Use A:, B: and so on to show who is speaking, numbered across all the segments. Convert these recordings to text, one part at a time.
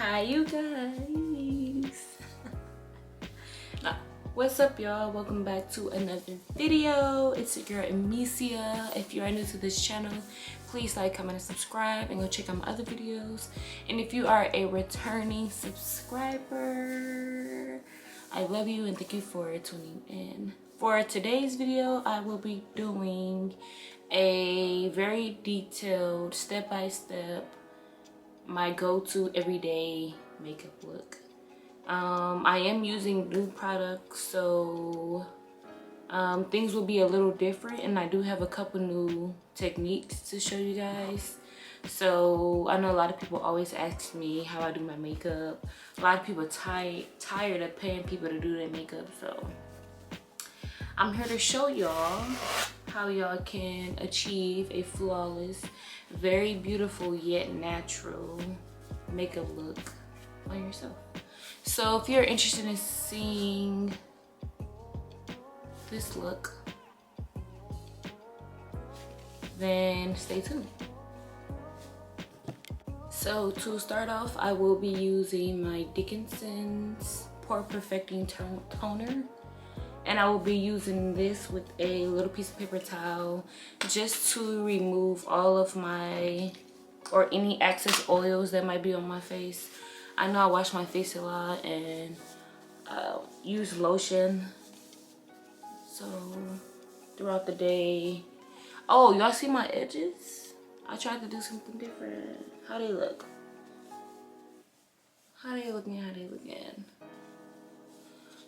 A: Hi you guys. What's up y'all? Welcome back to another video. It's your girl Anastasia. If you are new to this channel, please like, comment, and subscribe, and go check out my other videos. And if you are a returning subscriber, I love you and thank you for tuning in. For today's video, I will be doing a very detailed step-by-step my go-to everyday makeup look. I am using new products, so things will be a little different, and I do have a couple new techniques to show you guys. So I know a lot of people always ask me how I do my makeup. A lot of people tired of paying people to do their makeup, so I'm here to show y'all how y'all can achieve a flawless, very beautiful yet natural makeup look on yourself. So if you're interested in seeing this look, then stay tuned. So to start off, I will be using my Dickinson's Pore Perfecting Toner. And I will be using this with a little piece of paper towel just to remove all of my, or any excess oils that might be on my face. I know I wash my face a lot and use lotion. So throughout the day. Oh, y'all see my edges? I tried to do something different. How they look? How they looking? How they looking?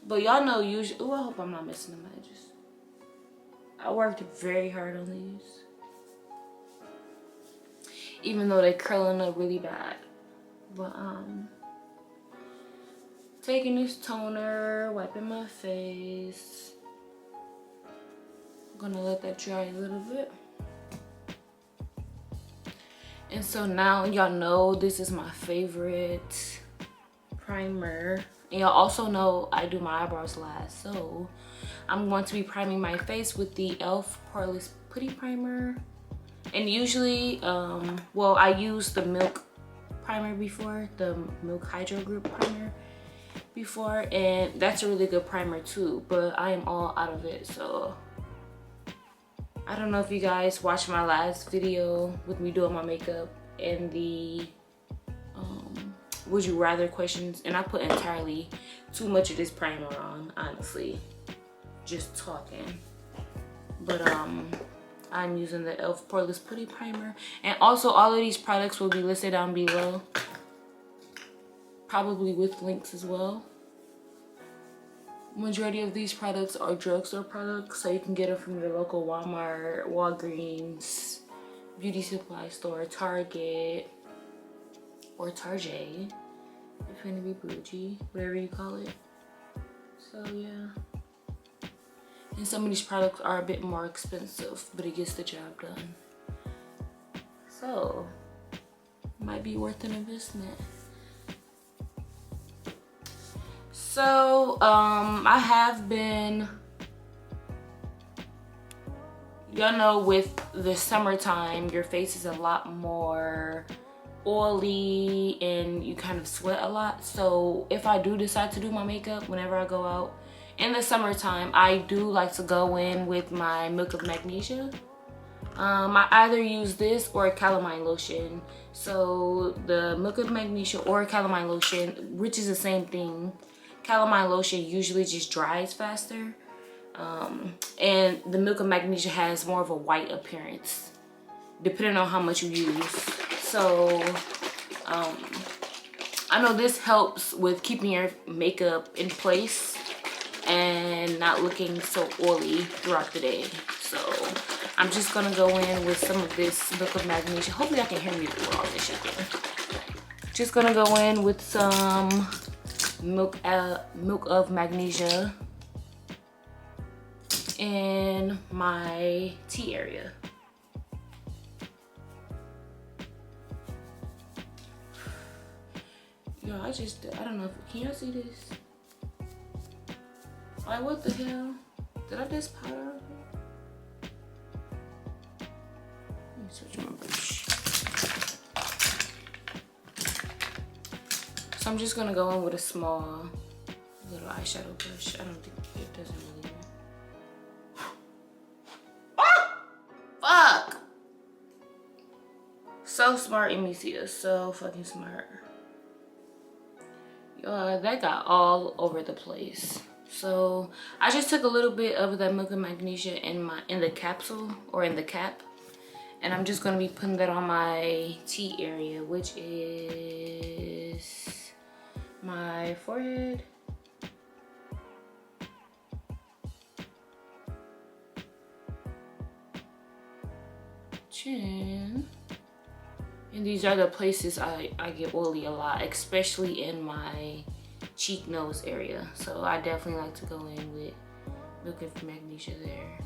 A: But y'all know usually, oh, I hope I'm not messing up my edges. I worked very hard on these. Even though they're curling up really bad. But taking this toner, wiping my face. I'm gonna let that dry a little bit. And so now y'all know this is my favorite primer. And y'all also know I do my eyebrows last, so I'm going to be priming my face with the e.l.f. poreless putty primer. And usually, well, I used the milk primer before, the milk hydro group primer before, and that's a really good primer too, but I am all out of it. So I don't know if you guys watched my last video with me doing my makeup and the would you rather questions, and I put entirely too much of this primer on, honestly, just talking. But I'm using the e.l.f. poreless putty primer, and also all of these products will be listed down below, probably with links as well. Majority of these products are drugstore products, so you can get them from your local Walmart, Walgreens, beauty supply store, Target, or Target, if you're gonna be bougie, whatever you call it. So yeah, and some of these products are a bit more expensive, but it gets the job done. So might be worth an investment. So I have been, y'all know with the summertime your face is a lot more oily and you kind of sweat a lot. So if I do decide to do my makeup whenever I go out in the summertime, I do like to go in with my Milk of Magnesia. I either use this or a calamine lotion. So the Milk of Magnesia or calamine lotion, which is the same thing. Calamine lotion usually just dries faster, and the Milk of Magnesia has more of a white appearance depending on how much you use. So I know this helps with keeping your makeup in place and not looking so oily throughout the day. So I'm just gonna go in with some of this Milk of Magnesia. Hopefully I can hear me through all this shit. Just gonna go in with some Milk of Magnesia in my T area. Yo, I don't know, can y'all see this? Like, what the hell? Did I just powder? Let me switch my brush. So I'm just gonna go in with a small little eyeshadow brush. I don't think it doesn't really. Fuck! So smart, Anastasia. So fucking smart. That got all over the place. So I just took a little bit of that Milk and Magnesia in the capsule, or in the cap, and I'm just gonna be putting that on my T area, which is my forehead, chin, and these are the places I get oily a lot, especially in my cheek nose area. So I definitely like to go in with Milk and Magnesia there.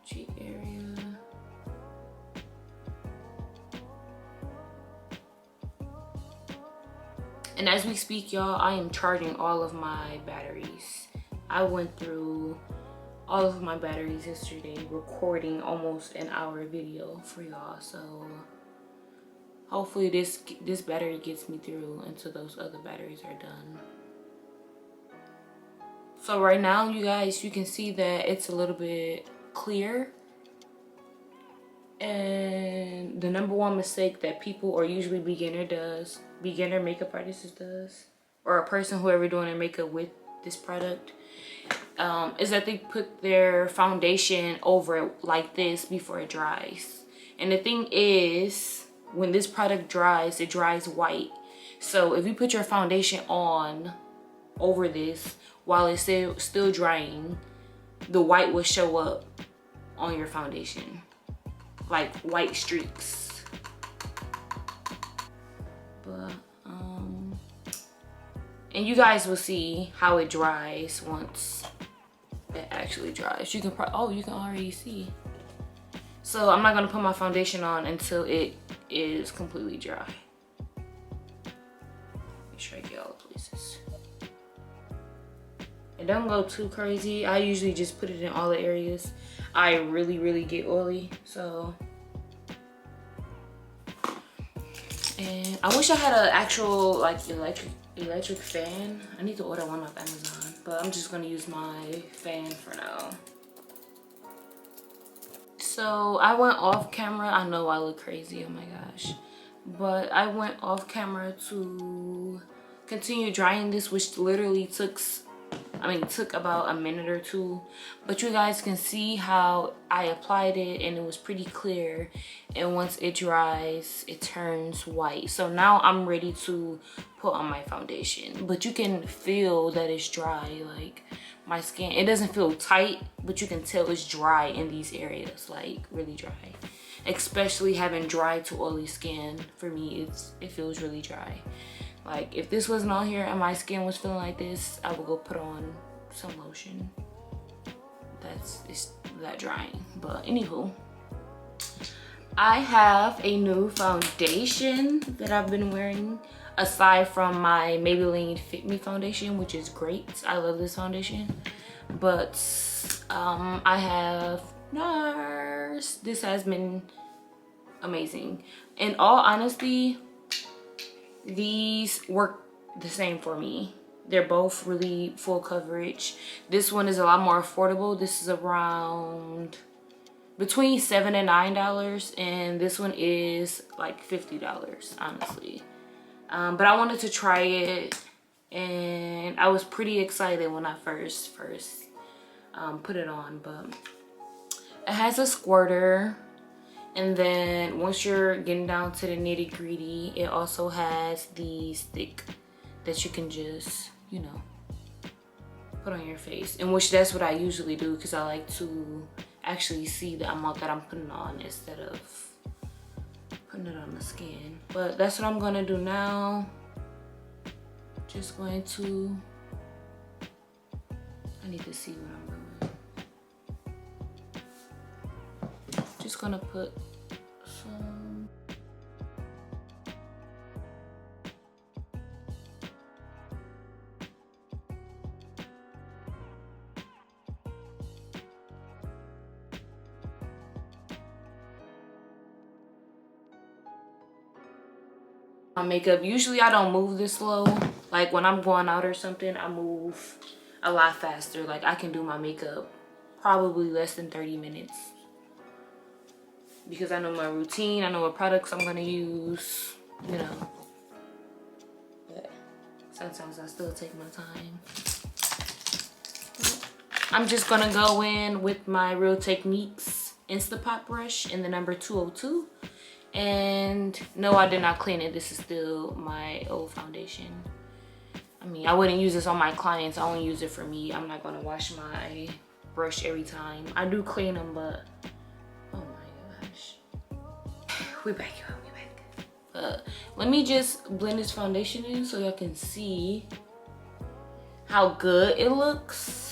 A: Cheek area. And as we speak, y'all, I am charging all of my batteries. I went through all of my batteries yesterday recording almost an hour video for y'all, so hopefully this battery gets me through until those other batteries are done. So right now, you guys, you can see that it's a little bit clear, and the #1 mistake that people, or usually beginner makeup artists does, or a person who ever doing their makeup with this product, is that they put their foundation over it like this before it dries. And the thing is, when this product dries, it dries white. So if you put your foundation on over this while it's still drying, the white will show up on your foundation, like white streaks. But and you guys will see how it dries once it actually dries. You can you can already see. So I'm not gonna put my foundation on until it is completely dry. Make sure I get all the places. And don't go too crazy. I usually just put it in all the areas I really get oily. So, and I wish I had an actual like electric fan. I need to order one off Amazon, but I'm just gonna use my fan for now. So I went off camera. I know I look crazy, oh my gosh, but I went off camera to continue drying this, which literally took about a minute or two. But you guys can see how I applied it and it was pretty clear, and once it dries it turns white. So now I'm ready to put on my foundation, but you can feel that it's dry. Like my skin, it doesn't feel tight, but you can tell it's dry in these areas, like really dry. Especially having dry to oily skin, for me it feels really dry. Like if this wasn't on here and my skin was feeling like this, I would go put on some lotion. It's that drying. But anywho, I have a new foundation that I've been wearing aside from my Maybelline Fit Me foundation, which is great. I love this foundation. But I have Nars. This has been amazing. In all honesty, these work the same for me. They're both really full coverage. This one is a lot more affordable. This is around between $7 and $9, and this one is like $50, honestly. But I wanted to try it, and I was pretty excited when I first put it on. But it has a squirter. And then once you're getting down to the nitty gritty, it also has the stick that you can just, you know, put on your face. And which that's what I usually do, because I like to actually see the amount that I'm putting on instead of putting it on the skin. But that's what I'm gonna do now. Just going to, I need to see what I'm doing. Just gonna put some. My makeup, usually I don't move this slow. Like when I'm going out or something, I move a lot faster. Like I can do my makeup probably less than 30 minutes because I know my routine, I know what products I'm gonna use, you know. But sometimes I still take my time. I'm just gonna go in with my Real Techniques Instapot brush in the number 202. And no, I did not clean it. This is still my old foundation. I mean, I wouldn't use this on my clients. I only use it for me. I'm not gonna wash my brush every time. I do clean them, but oh my gosh. We back, y'all, we back. Let me just blend this foundation in so y'all can see how good it looks.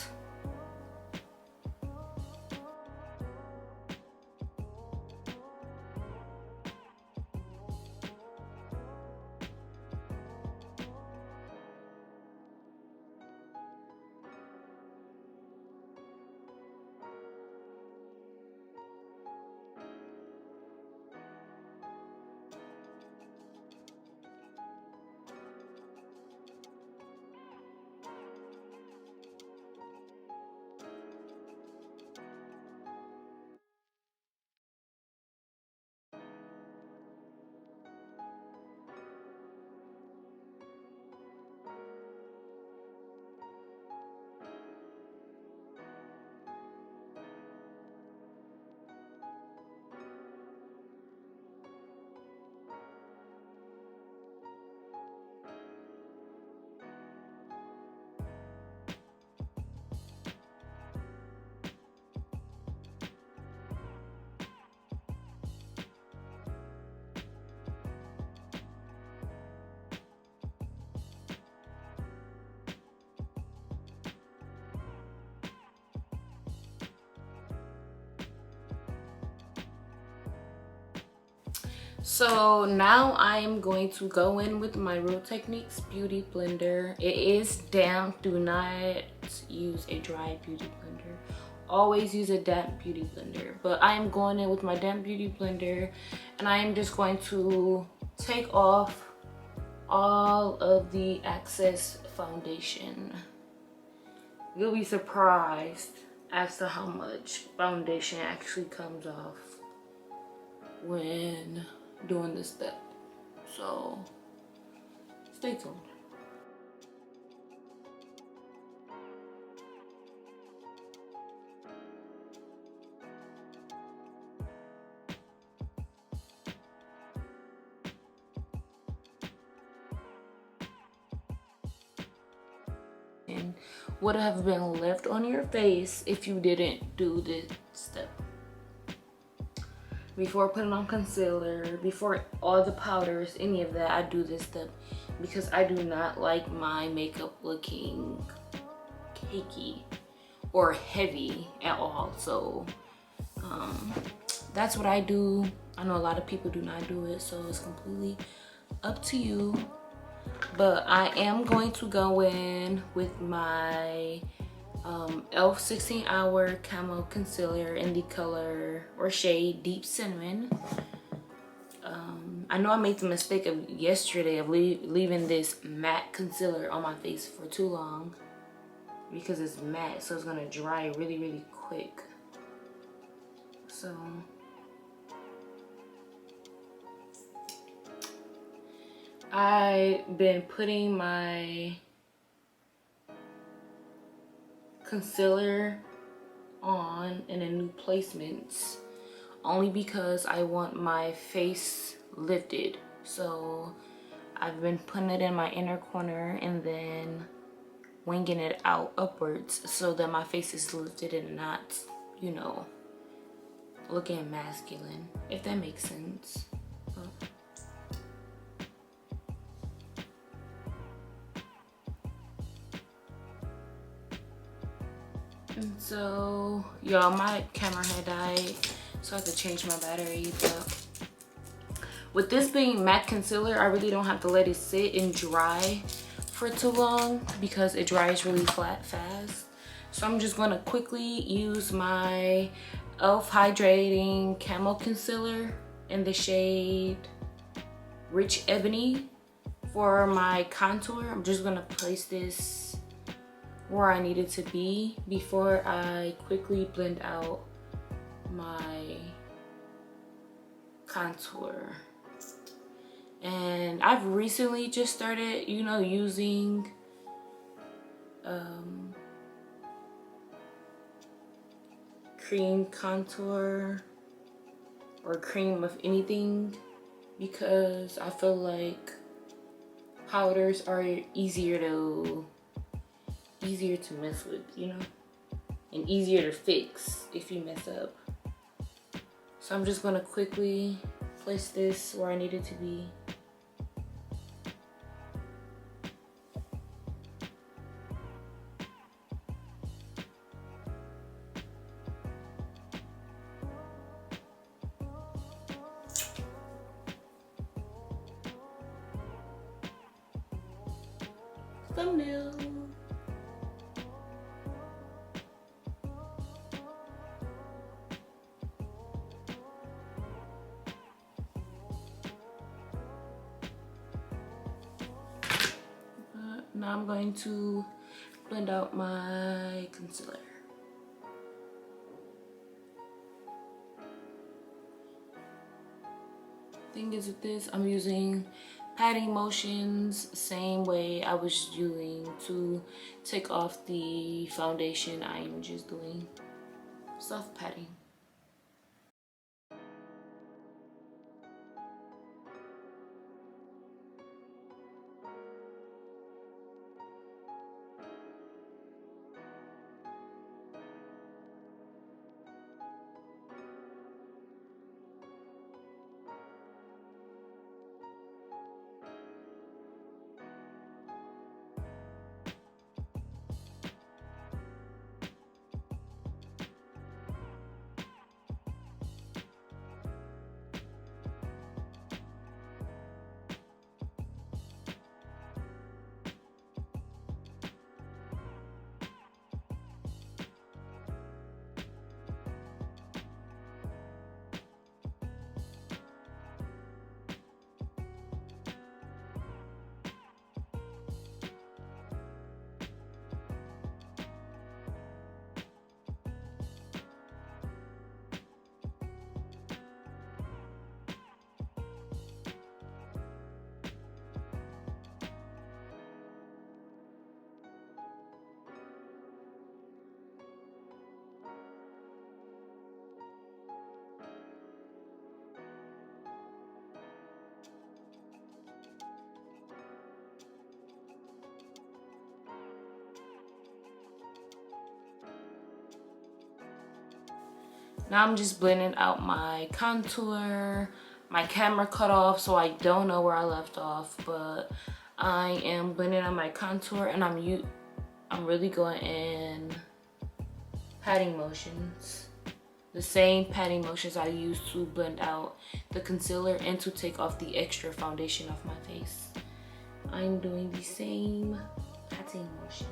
A: So now I'm going to go in with my Real Techniques Beauty Blender. It is damp. Do not use a dry beauty blender. Always use a damp beauty blender. But I am going in with my damp beauty blender and I am just going to take off all of the excess foundation. You'll be surprised as to how much foundation actually comes off when doing this step. So stay tuned. And would have been left on your face if you didn't do this step. Before putting on concealer, before all the powders, any of that, I do this step because I do not like my makeup looking cakey or heavy at all. So that's what I do. I know a lot of people do not do it, so it's completely up to you. But I am going to go in with my e.l.f. 16 Hour Camo Concealer in the color or shade Deep Cinnamon. I know I made the mistake of yesterday of leaving this matte concealer on my face for too long because it's matte, so it's gonna dry really, really quick. So I've been putting my concealer on in a new placements only because I want my face lifted. So I've been putting it in my inner corner and then winging it out upwards so that my face is lifted and not, you know, looking masculine, if that makes sense. And so y'all, my camera had died, so I have to change my battery. But with this being matte concealer, I really don't have to let it sit and dry for too long because it dries really fast. So I'm just gonna quickly use my e.l.f. Hydrating Camo Concealer in the shade Rich Ebony. For my contour, I'm just gonna place this where I need it to be before I quickly blend out my contour. And I've recently just started, you know, using cream contour or cream of anything, because I feel like powders are easier to mess with, you know, and easier to fix if you mess up. So I'm just gonna quickly place this where I need it to be. Thumbnail. Now I'm going to blend out my concealer. Thing is with this, I'm using patting motions, same way I was doing to take off the foundation. I am just doing soft patting. Now I'm just blending out my contour. My camera cut off, so I don't know where I left off, but I am blending out my contour, and I'm really going in patting motions. The same patting motions I use to blend out the concealer and to take off the extra foundation off my face. I'm doing the same patting motions.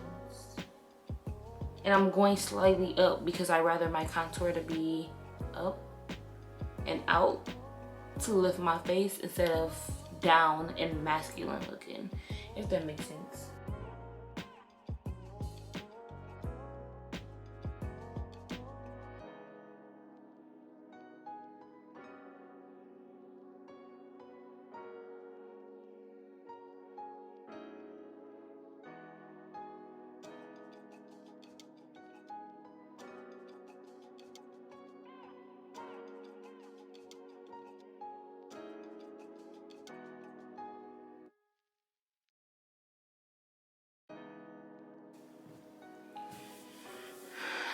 A: And I'm going slightly up because I rather my contour to be up and out to lift my face instead of down and masculine looking, if that makes sense.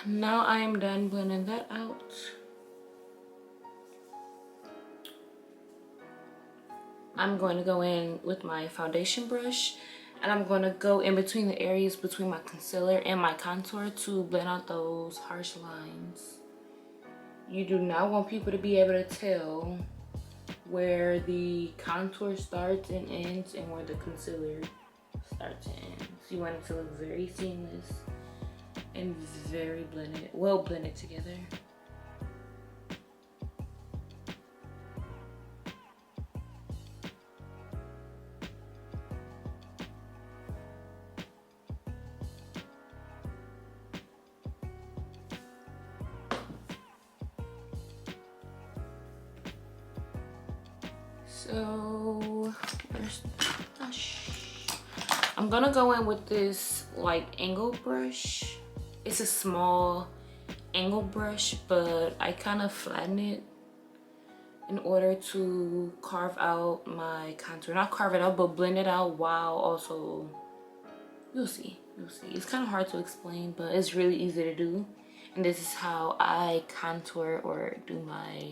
A: Now I am done blending that out. I'm going to go in with my foundation brush, and I'm going to go in between the areas between my concealer and my contour to blend out those harsh lines. You do not want people to be able to tell where the contour starts and ends and where the concealer starts and ends. You want it to look very seamless and very blended, well blended together. So where's the brush? I'm gonna go in with this like angle brush. It's a small angle brush, but I kind of flatten it in order to carve out my contour. Not carve it out, but blend it out while also, you'll see. It's kind of hard to explain, but it's really easy to do. And this is how I contour or do my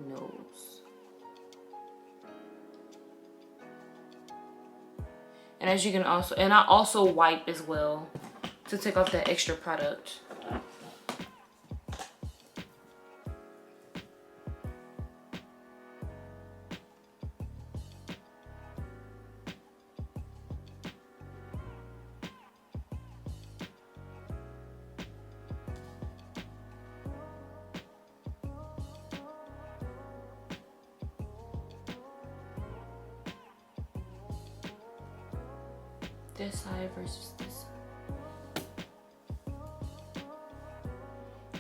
A: nose. And as you can also, and I also wipe as well to take off that extra product. This side versus this side.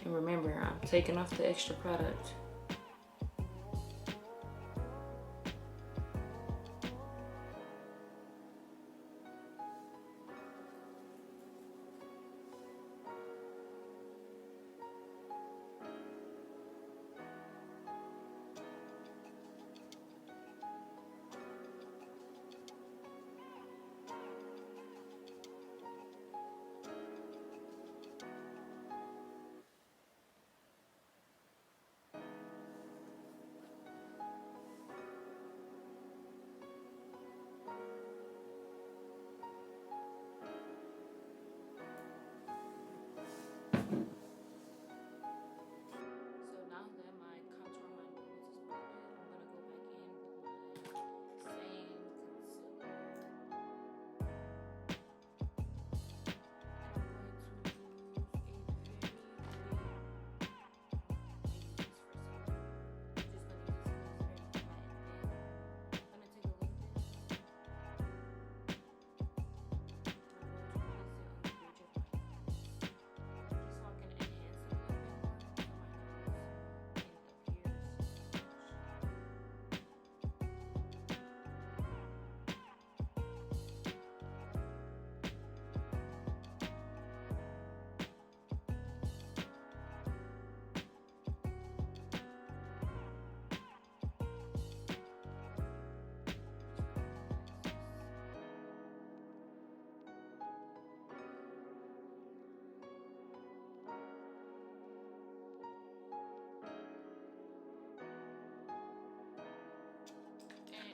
A: And remember, I'm taking off the extra product.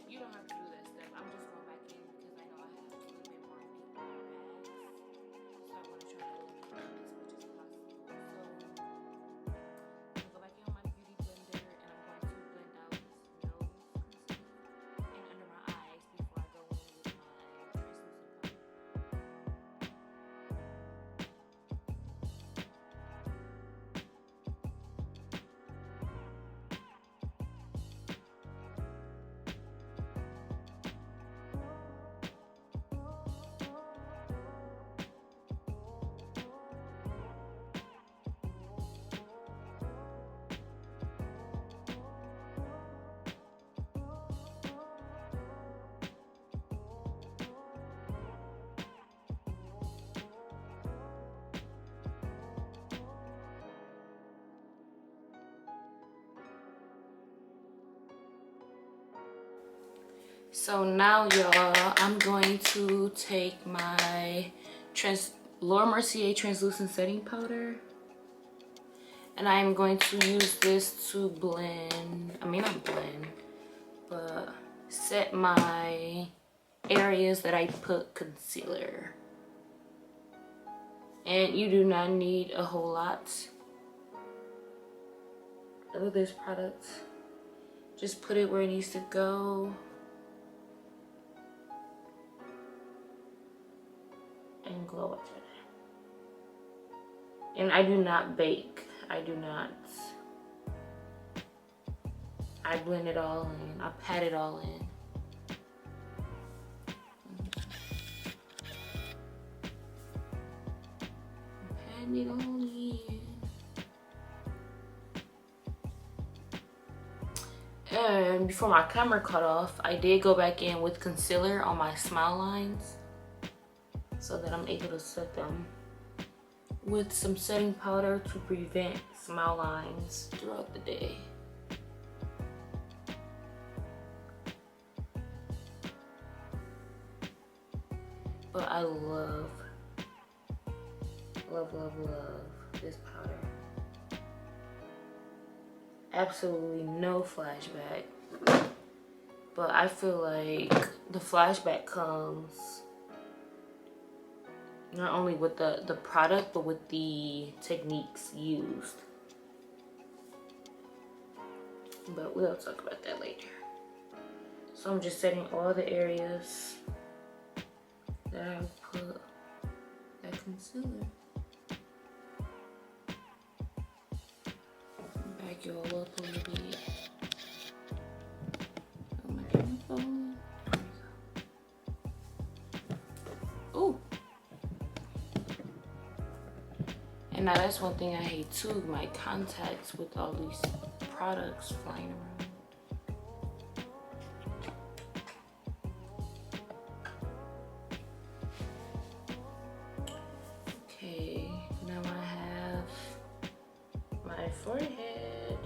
A: You don't have to do that step. I'm just going back in because I know I have a little bit more makeup in my bags. So I want to try to eliminate as much as possible. So I'm going to go back in on my beauty blender and I'm going to blend out this nose concealer and under my eyes before I go in with my translucent powder. So now, y'all, I'm going to take my Laura Mercier translucent setting powder, and I'm going to use this to blend, not blend, but set my areas that I put concealer. And you do not need a whole lot of this product. Just put it where it needs to go. And glow it. And I do not bake. I blend it all in. I pat it all in. Pat it all in. And before my camera cut off, I did go back in with concealer on my smile lines so that I'm able to set them with some setting powder to prevent smile lines throughout the day. But I love this powder. Absolutely no flashback, but I feel like the flashback comes not only with the product, but with the techniques used. But we'll talk about that later. So I'm just setting all the areas that I put that concealer. Back you all up a little bit. Oh my goodness. Ooh. And now that's one thing I hate too, my contacts with all these products flying around. Okay, now I have my forehead.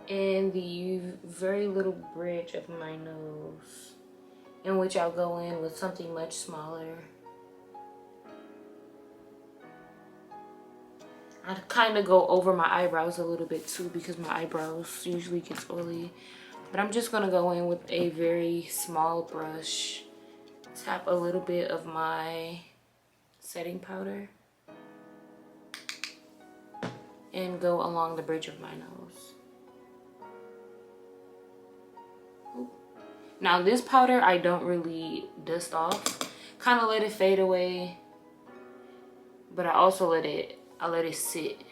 A: And the very little bridge of my nose, in which I'll go in with something much smaller. I kind of go over my eyebrows a little bit too because my eyebrows usually gets oily. But I'm just gonna go in with a very small brush, tap a little bit of my setting powder, and go along the bridge of my nose. Ooh. Now this powder I don't really dust off, kind of let it fade away, but I also let it sit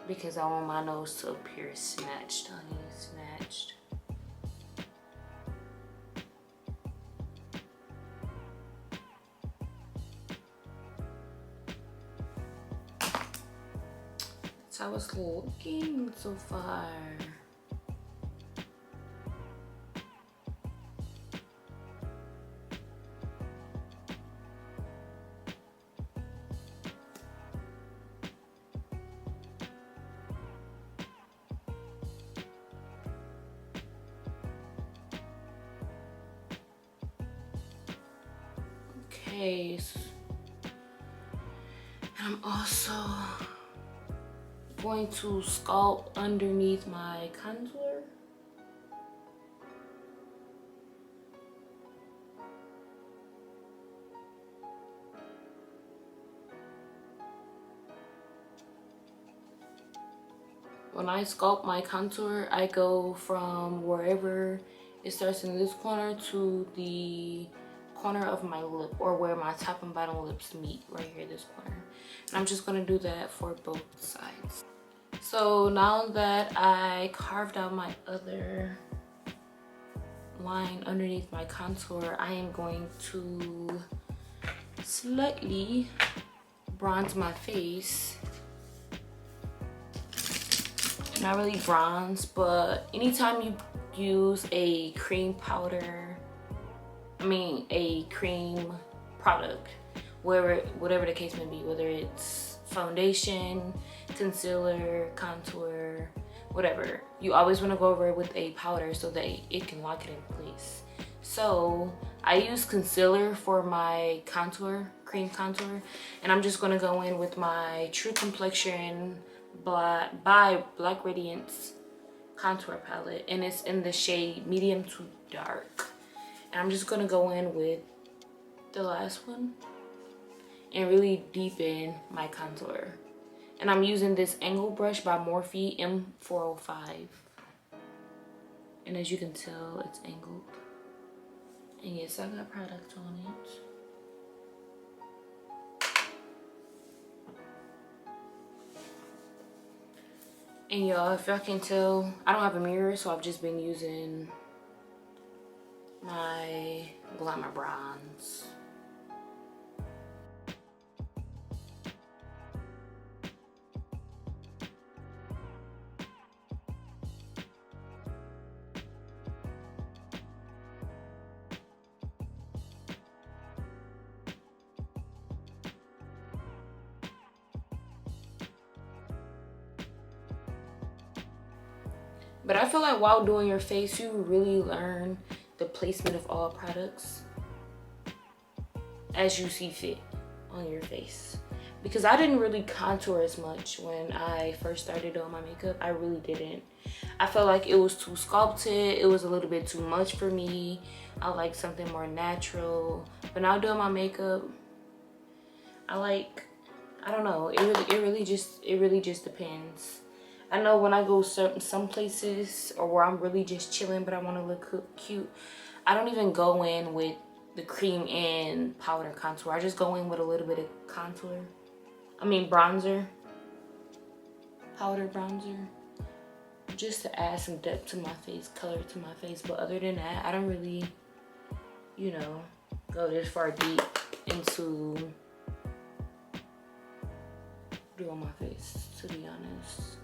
A: because I want my nose to appear snatched, honey, snatched. That's how it's looking so far. Okay, and I'm also going to sculpt underneath my contour. When I sculpt my contour, I go from wherever it starts in this corner to the corner of my lip, or where my top and bottom lips meet, right here, this corner. And I'm just gonna do that for both sides. So now that I carved out my other line underneath my contour, I am going to slightly bronze my face. Not really bronze, but anytime you use a cream powder, a cream product, whatever the case may be, whether it's foundation, concealer, contour, whatever, you always want to go over it with a powder so that it can lock it in place. So I use concealer for my contour, cream contour, and I'm just going to go in with my True Complexion by Black Radiance contour palette, and it's in the shade medium to dark. And I'm just gonna go in with the last one and really deepen my contour. And I'm using this angle brush by Morphe M405. And as you can tell, it's angled. And yes, I got product on it. And y'all, if y'all can tell, I don't have a mirror, so I've just been using my glambronze. But I feel like while doing your face, you really learn the placement of all products as you see fit on your face. Because I didn't really contour as much when I first started doing my makeup. I really didn't. I felt like it was too sculpted. It was a little bit too much for me. I like something more natural. But now doing my makeup, I don't know. It really just depends. I know when I go some places or where I'm really just chilling but I want to look cute, I don't even go in with the cream and powder contour. I just go in with a little bit of bronzer, powder bronzer, just to add some depth to my face, color to my face. But other than that, I don't really, you know, go this far deep into doing my face, to be honest.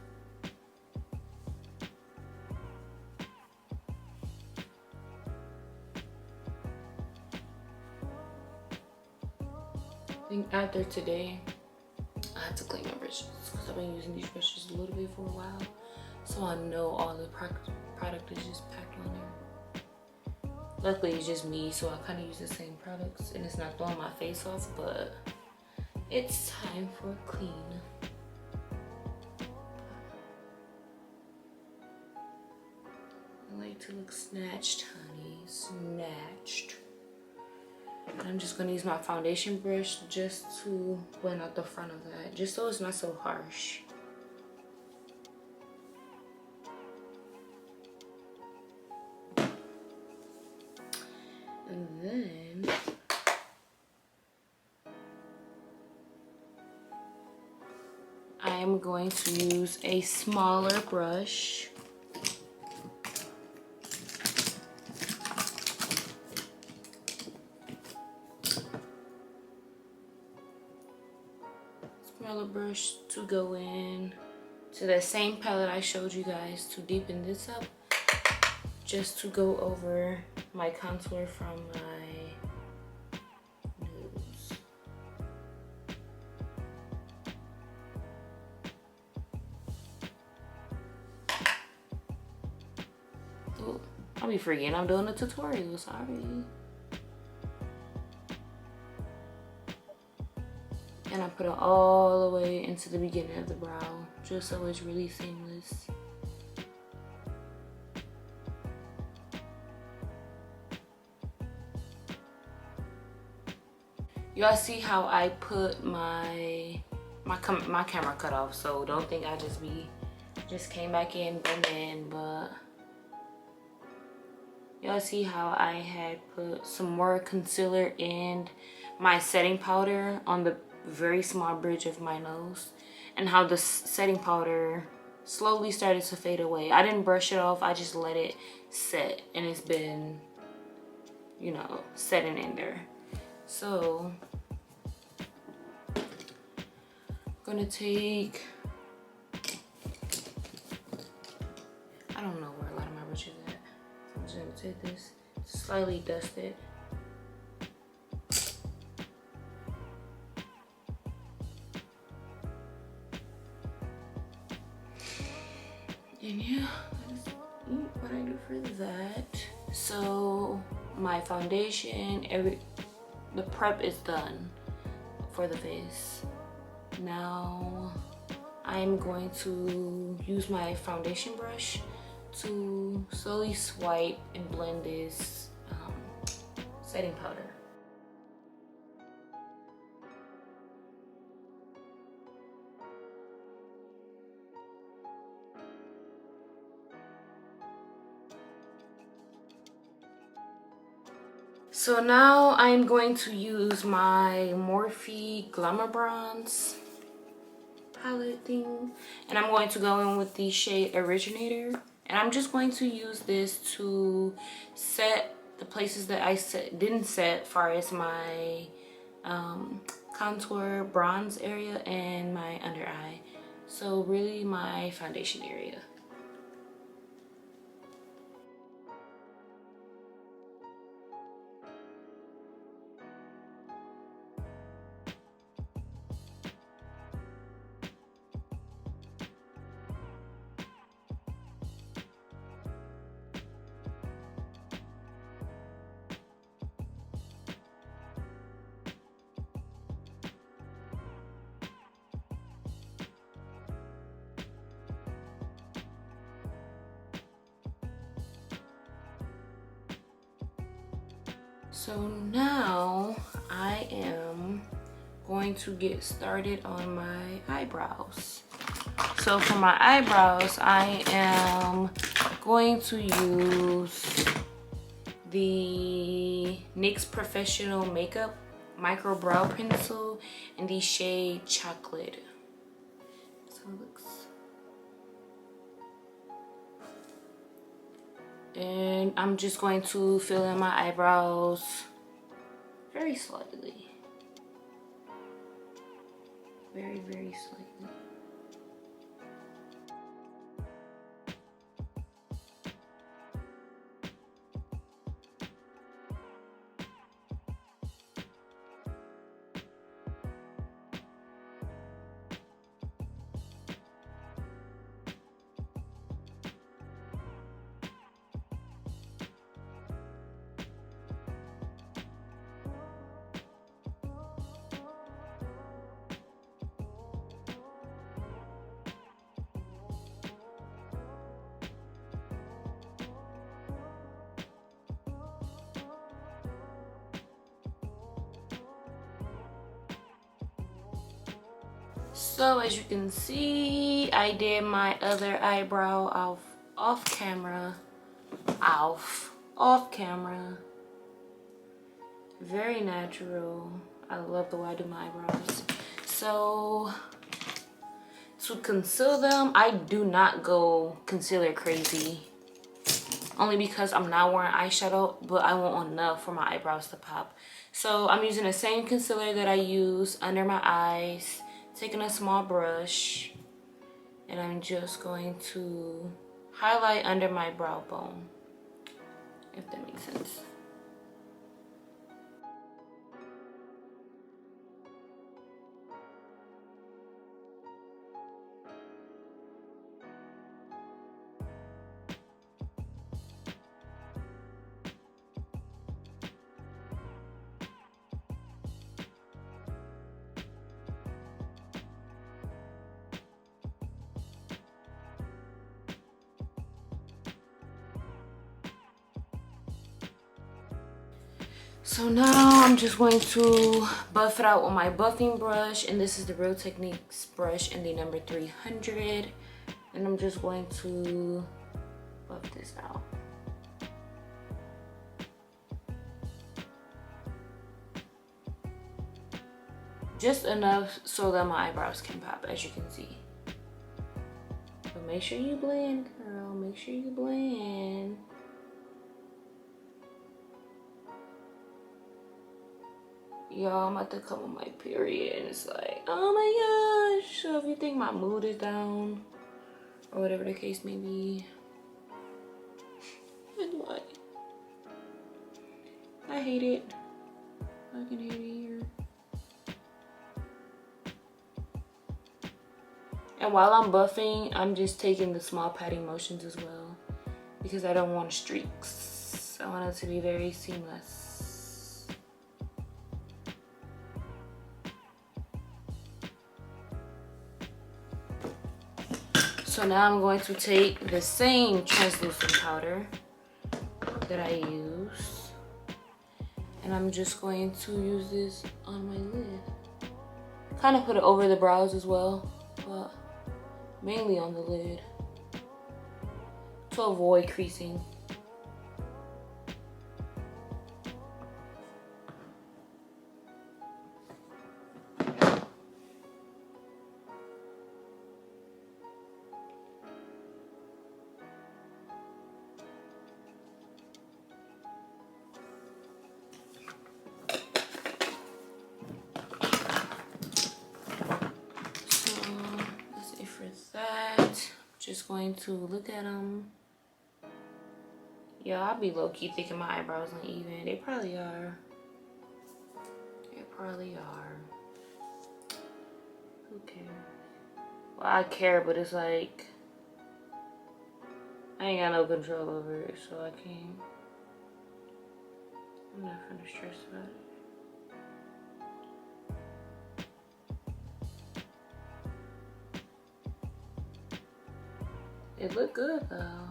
A: I think after today, I have to clean my brushes because I've been using these brushes a little bit for a while. So I know all the product is just packed on there. Luckily, it's just me, so I kind of use the same products and it's not throwing my face off, but it's time for a clean. I like to look snatched, honey, snatched. I'm just gonna use my foundation brush just to blend out the front of that, just so it's not so harsh. And then I am going to use a smaller brush. Brush to go in to that same palette I showed you guys to deepen this up, just to go over my contour from my nose. Ooh, I'll be forgetting I'm doing a tutorial, sorry. And I put it all the way into the beginning of the brow, just so it's really seamless. Y'all see how I put my camera cut off, so don't think I just came back in, but y'all see how I had put some more concealer and my setting powder on the very small bridge of my nose, and how the setting powder slowly started to fade away. I didn't brush it off, I just let it set, and it's been, you know, setting in there. So I'm gonna take, I don't know where a lot of my brushes at, so I'm just gonna take this, slightly dust it. And yeah, that's what I do for that. So my foundation, the prep is done for the face. Now I'm going to use my foundation brush to slowly swipe and blend this setting powder. So now I'm going to use my Morphe glambronze palette thing, and I'm going to go in with the shade Originator, and I'm just going to use this to set the places that I didn't set as far as my contour bronze area and my under eye, so really my foundation area. So now I am going to get started on my eyebrows. So for my eyebrows, I am going to use the NYX Professional Makeup Micro Brow Pencil in the shade Chocolate. So it looks. And I'm just going to fill in my eyebrows very slightly. Very, very slightly. So as you can see, I did my other eyebrow off camera. Off camera. Very natural. I love the way I do my eyebrows. So to conceal them, I do not go concealer crazy. Only because I'm not wearing eyeshadow, but I want enough for my eyebrows to pop. So I'm using the same concealer that I use under my eyes. Taking a small brush, and I'm just going to highlight under my brow bone, if that makes sense. So now I'm just going to buff it out with my buffing brush, and this is the Real Techniques brush in the number 300, and I'm just going to buff this out. Just enough so that my eyebrows can pop, as you can see. But make sure you blend, girl, make sure you blend. Y'all, I'm about to come on my period, and it's like, oh my gosh. So if you think my mood is down, or whatever the case may be, I hate it. I can hate it here. And while I'm buffing, I'm just taking the small patting motions as well, because I don't want streaks. I want it to be very seamless. So now I'm going to take the same translucent powder that I use, and I'm just going to use this on my lid. Kind of put it over the brows as well, but mainly on the lid to avoid creasing. Just going to look at them. Yeah, I'll be low-key thinking my eyebrows uneven. They probably are. They probably are. Who cares? Well, I care, but it's like I ain't got no control over it, so I can't. I'm not gonna stress about it. It looked good though.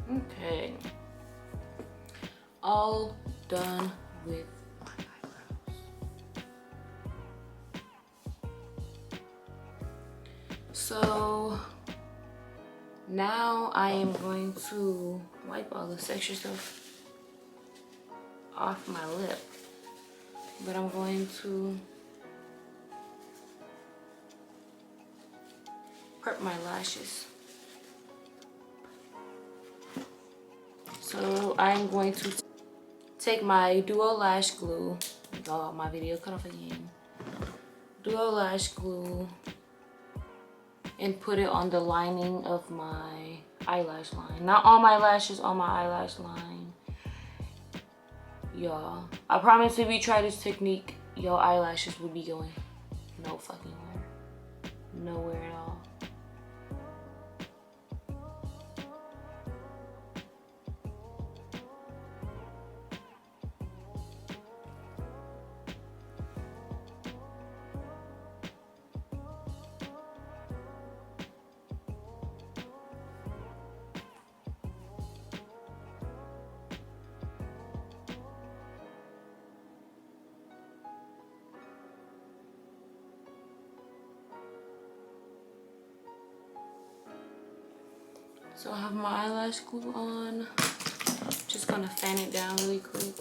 A: Okay. All done with my eyebrows. So now I am going to wipe all this extra stuff off my lip, but I'm going to prep my lashes. So I'm going to take my Duo Lash Glue. Oh, my video cut off again. Duo Lash Glue and put it on the lining of my eyelash line. Not on my lashes, on my eyelash line. Y'all, I promise if you try this technique, your eyelashes will be going no fucking where. Nowhere at all. So I have my eyelash glue on. Just gonna fan it down really quick.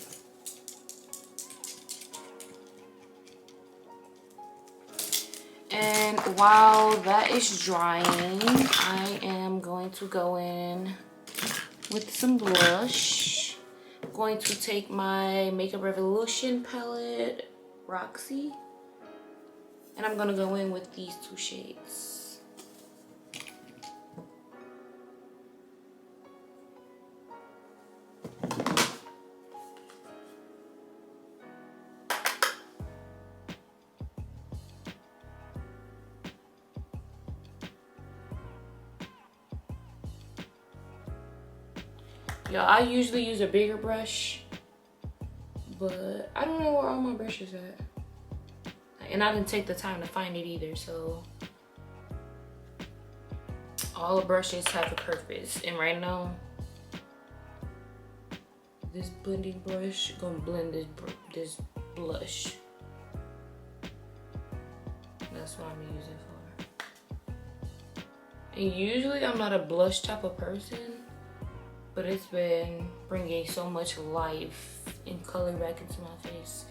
A: And while that is drying, I am going to go in with some blush. I'm going to take my Makeup Revolution palette, ROXI, and I'm gonna go in with these two shades. Y'all, I usually use a bigger brush, but I don't know where all my brushes at. And I didn't take the time to find it either, so all the brushes have a purpose. And right now, this blending brush gonna blend this blush. That's what I'm using for. And usually I'm not a blush type of person, but it's been bringing so much life and color back into my face.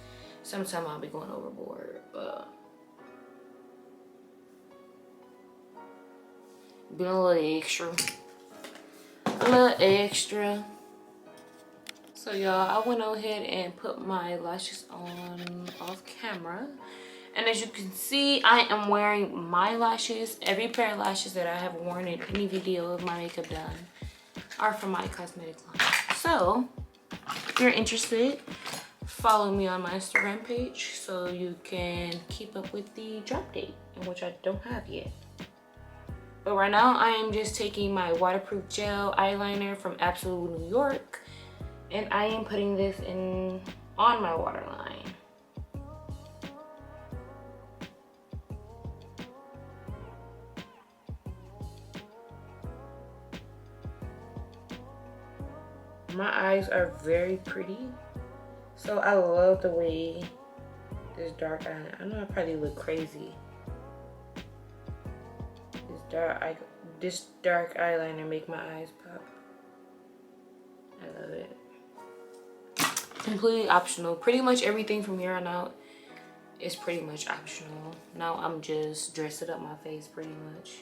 A: Sometimes I'll be going overboard, but being a little extra. A little extra. So y'all, I went ahead and put my lashes on off camera. And as you can see, I am wearing my lashes. Every pair of lashes that I have worn in any video of my makeup done are from my cosmetic line. So if you're interested, follow me on my Instagram page so you can keep up with the drop date, which I don't have yet. But right now I am just taking my waterproof gel eyeliner from Absolute New York, and I am putting this in on my waterline. My eyes are very pretty, so I love the way this dark eyeliner. I know I probably look crazy. This dark eyeliner make my eyes pop. I love it. Completely optional. Pretty much everything from here on out is pretty much optional. Now I'm just dressing up my face pretty much.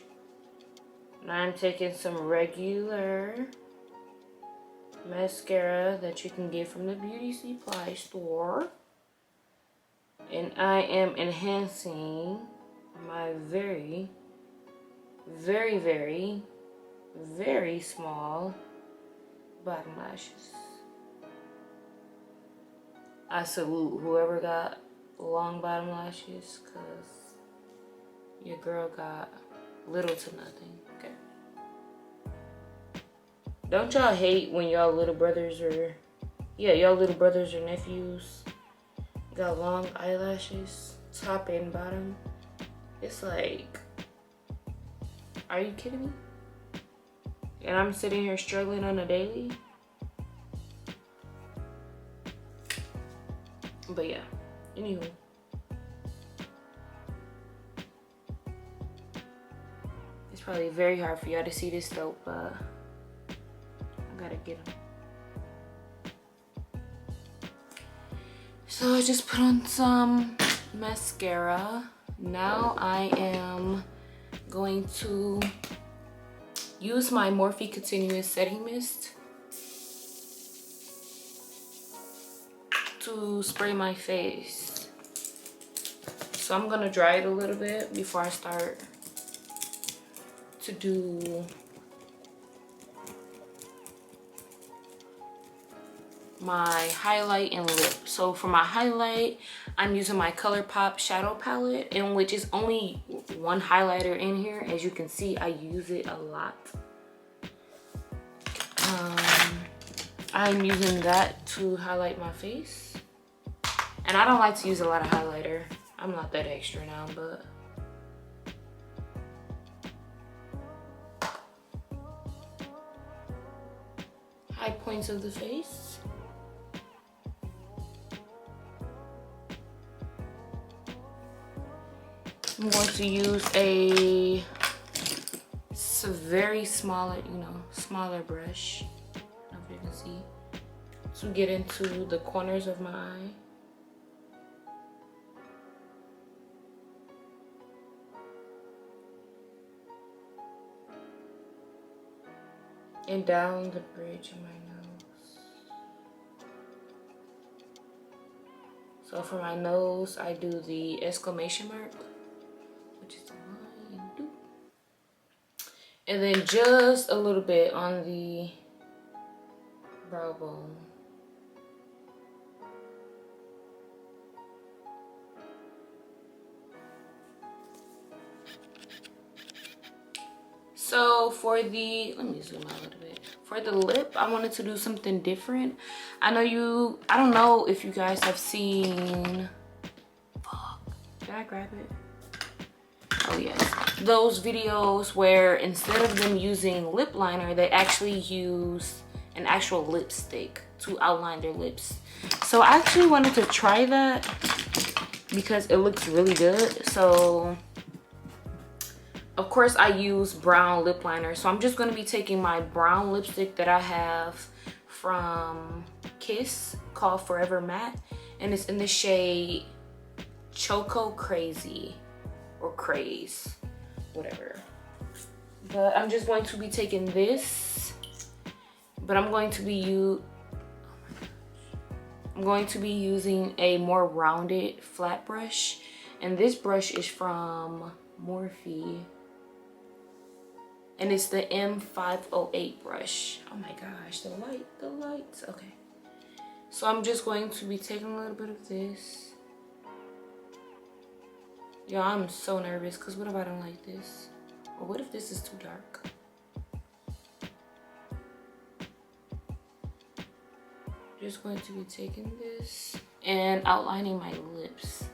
A: Now I'm taking some regular mascara that you can get from the beauty supply store, and I am enhancing my very small bottom lashes. I salute whoever got long bottom lashes, because your girl got little to nothing. Okay, don't y'all hate when y'all little brothers or y'all little brothers or nephews got long eyelashes, top and bottom? It's like, are you kidding me? and I'm sitting here struggling on a daily. But yeah, anywho. It's probably very hard for y'all to see this though, but I gotta get them. So I just put on some mascara. Now I am going to use my Morphe Continuous Setting Mist to spray my face. So I'm gonna dry it a little bit before I start to do my highlight and lip. So for my highlight, I'm using my ColourPop shadow palette, in which is only one highlighter in here. As you can see, I use it a lot. I'm using that to highlight my face, and I don't like to use a lot of highlighter. I'm not that extra now, but high points of the face. I'm going to use a very smaller, smaller brush. I don't know if you can see, to get into the corners of my eye. And down the bridge of my nose. So for my nose, I do the exclamation mark, which is the line. And then just a little bit on the brow bone. So for the, let me zoom out a little bit. For the lip, I wanted to do something different. I don't know if you guys have seen, did I grab it? Oh yes, those videos where instead of them using lip liner, they actually use an actual lipstick to outline their lips. So I actually wanted to try that because it looks really good. So of course I use brown lip liner, so I'm just going to be taking my brown lipstick that I have from Kiss called Forever Matte, and it's in the shade Choco Crazy or Craze, whatever. But I'm just going to be taking this, but I'm going to be using a more rounded flat brush, and this brush is from Morphe, and it's the M508 brush. Oh my gosh, the lights. Okay, so I'm just going to be taking a little bit of this. Yo, I'm so nervous because what if I don't like this? Or what if this is too dark? Just going to be taking this and outlining my lips.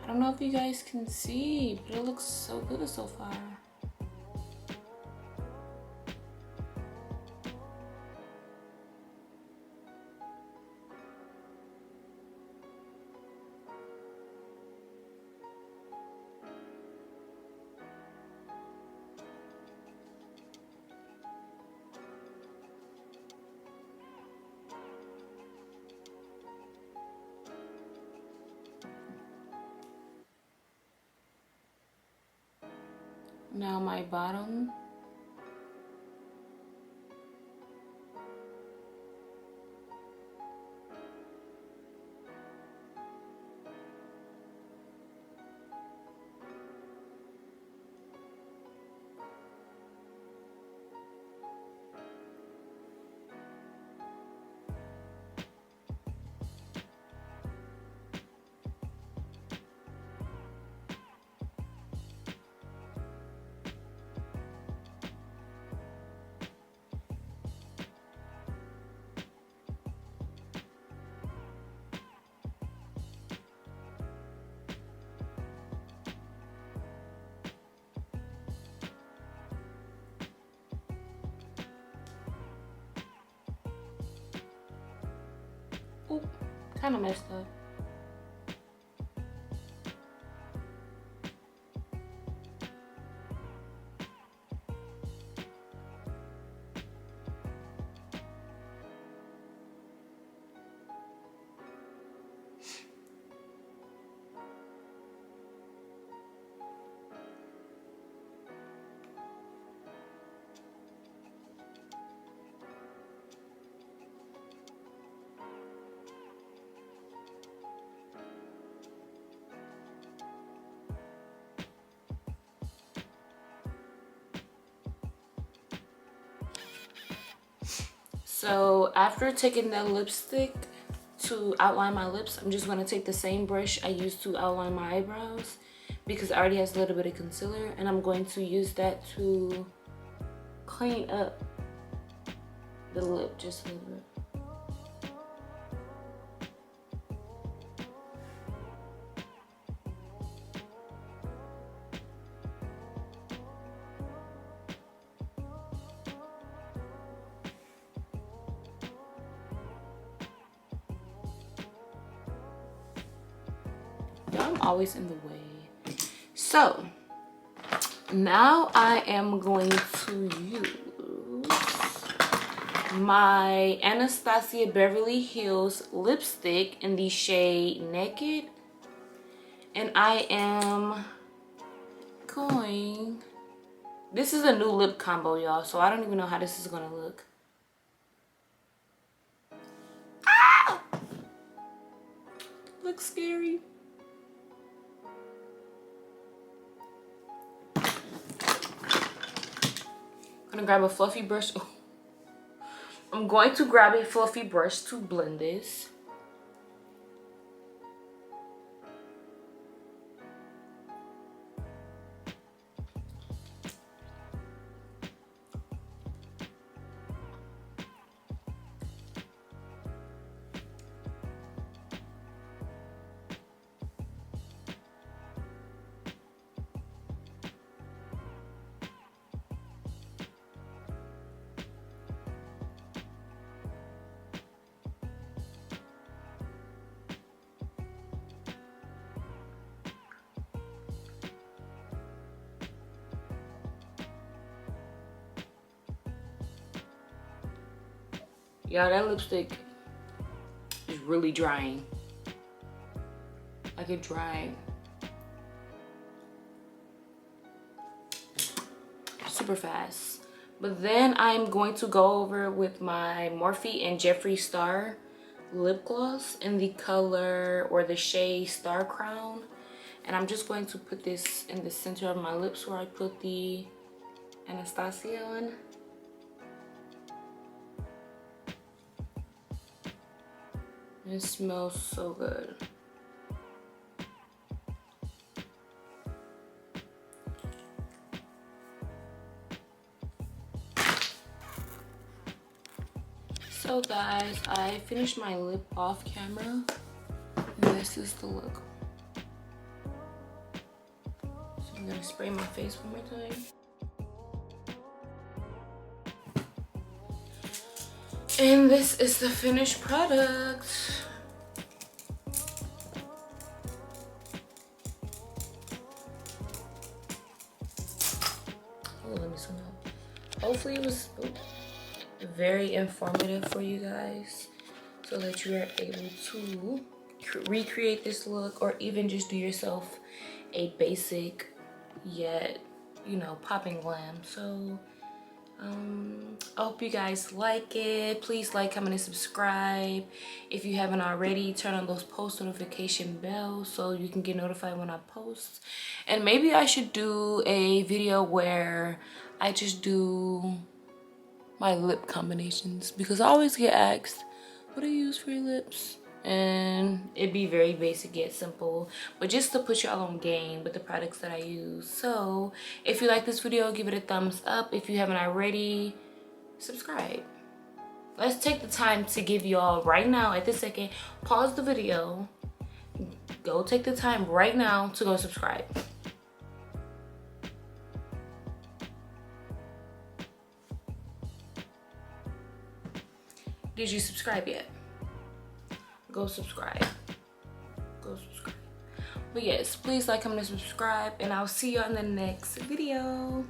A: I don't know if you guys can see, but it looks so good so far. Now my bottom. Kind of messed up. So after taking that lipstick to outline my lips, I'm just going to take the same brush I used to outline my eyebrows because it already has a little bit of concealer, and I'm going to use that to clean up the lip just a little bit. I'm always in the way. So now I am going to use my Anastasia Beverly Hills lipstick in the shade Naked, and I am going, this is a new lip combo, y'all, so I don't even know how this is gonna look. Ah! Looks scary. I'm gonna grab a fluffy brush. Oh. I'm going to grab a fluffy brush to blend this. Y'all, that lipstick is really drying. Like it dried super fast. But then I'm going to go over with my Morphe and Jeffery Star lip gloss in the color or the shade Star Crown. And I'm just going to put this in the center of my lips where I put the Anastasia on. It smells so good. So guys, I finished my lip off camera, and this is the look. So I'm gonna spray my face one more time. And this is the finished product. Oh, let me zoom out. Hopefully it was very informative for you guys so that you are able to recreate this look, or even just do yourself a basic yet, you know, popping glam. So I hope you guys like it. Please like, comment, and subscribe. If you haven't already, turn on those post notification bells so you can get notified when I post. And maybe I should do a video where I just do my lip combinations, because I always get asked, what do you use for your lips? And it'd be very basic yet simple, but just to put y'all on game with the products that I use. So if you like this video, give it a thumbs up. If you haven't already, subscribe. Let's take the time to give y'all right now at this second, pause the video, go take the time right now to go subscribe. Did you subscribe yet? go subscribe. Go subscribe. But yes, please like, comment, and subscribe, and I'll see you on the next video.